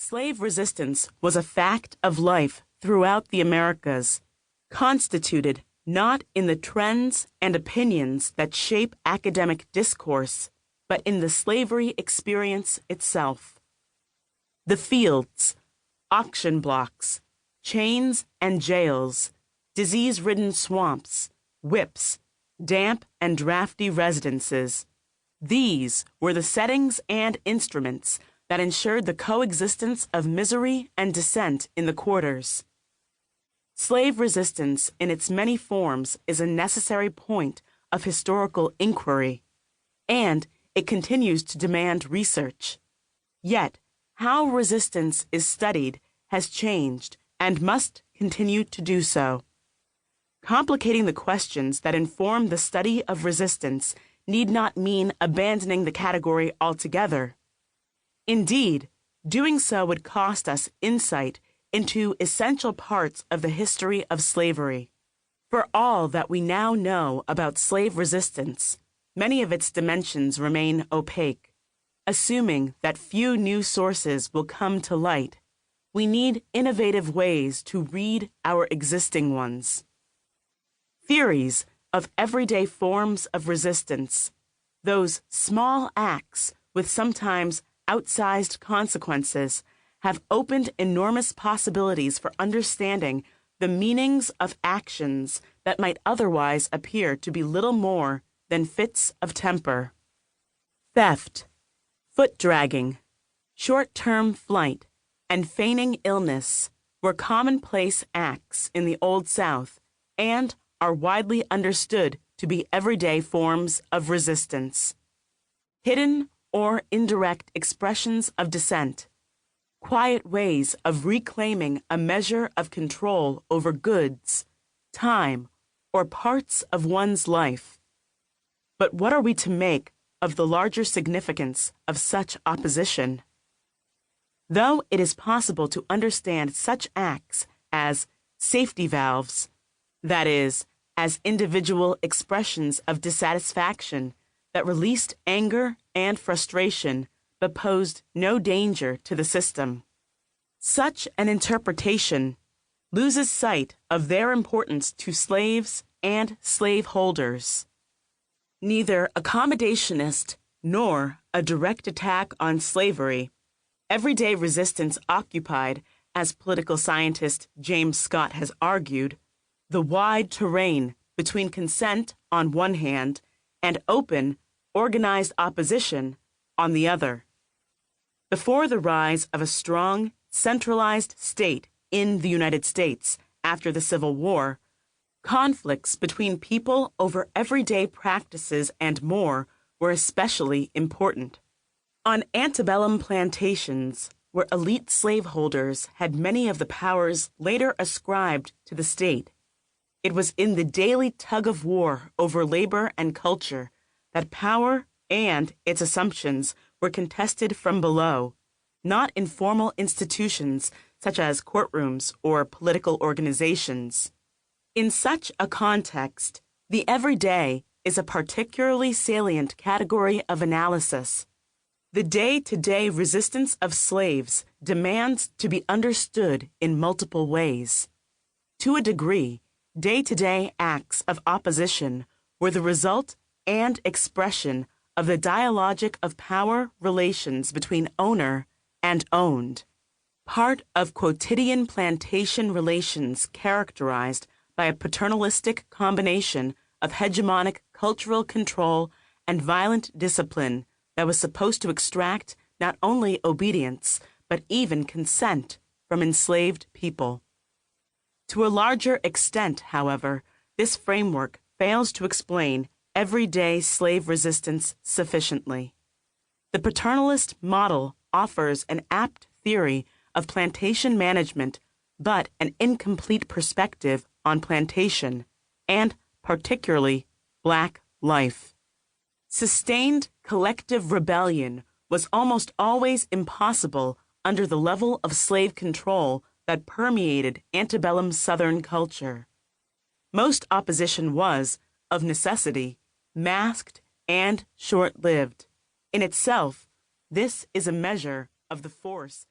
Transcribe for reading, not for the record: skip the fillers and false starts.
Slave resistance was a fact of life throughout the Americas, constituted not in the trends and opinions that shape academic discourse, but in the slavery experience itself. The fields, auction blocks, chains and jails, disease-ridden swamps, whips, damp and drafty residences. These were the settings and instruments that ensured the coexistence of misery and dissent in the quarters. Slave resistance in its many forms is a necessary point of historical inquiry, and it continues to demand research. Yet, how resistance is studied has changed and must continue to do so. Complicating the questions that inform the study of resistance need not mean abandoning the category altogether. Indeed, doing so would cost us insight into essential parts of the history of slavery. For all that we now know about slave resistance, many of its dimensions remain opaque. Assuming that few new sources will come to light, we need innovative ways to read our existing ones. Theories of everyday forms of resistance, those small acts with sometimes outsized consequences, have opened enormous possibilities for understanding the meanings of actions that might otherwise appear to be little more than fits of temper. Theft, foot dragging, short-term flight, and feigning illness were commonplace acts in the Old South and are widely understood to be everyday forms of resistance. Hidden or indirect expressions of dissent, quiet ways of reclaiming a measure of control over goods, time, or parts of one's life. But what are we to make of the larger significance of such opposition? Though it is possible to understand such acts as safety valves, that is, as individual expressions of dissatisfaction that released anger and frustration but posed no danger to the system, such an interpretation loses sight of their importance to slaves and slaveholders. Neither accommodationist nor a direct attack on slavery, everyday resistance occupied, as political scientist James Scott has argued, the wide terrain between consent on one hand and open, organized opposition on the other. Before the rise of a strong, centralized state in the United States after the Civil War, conflicts between people over everyday practices and more were especially important. On antebellum plantations, where elite slaveholders had many of the powers later ascribed to the state, it was in the daily tug-of-war over labor and culture that power and its assumptions were contested from below, not in formal institutions such as courtrooms or political organizations. In such a context, the everyday is a particularly salient category of analysis. The day-to-day resistance of slaves demands to be understood in multiple ways. To a degree, day-to-day acts of opposition were the result and expression of the dialogic of power relations between owner and owned, part of quotidian plantation relations characterized by a paternalistic combination of hegemonic cultural control and violent discipline that was supposed to extract not only obedience, but even consent from enslaved people. To a larger extent, however, this framework fails to explain everyday slave resistance sufficiently. The paternalist model offers an apt theory of plantation management, but an incomplete perspective on plantation, and particularly Black life. Sustained collective rebellion was almost always impossible under the level of slave control that permeated antebellum Southern culture. Most opposition was, of necessity, masked and short-lived. In itself, this is a measure of the force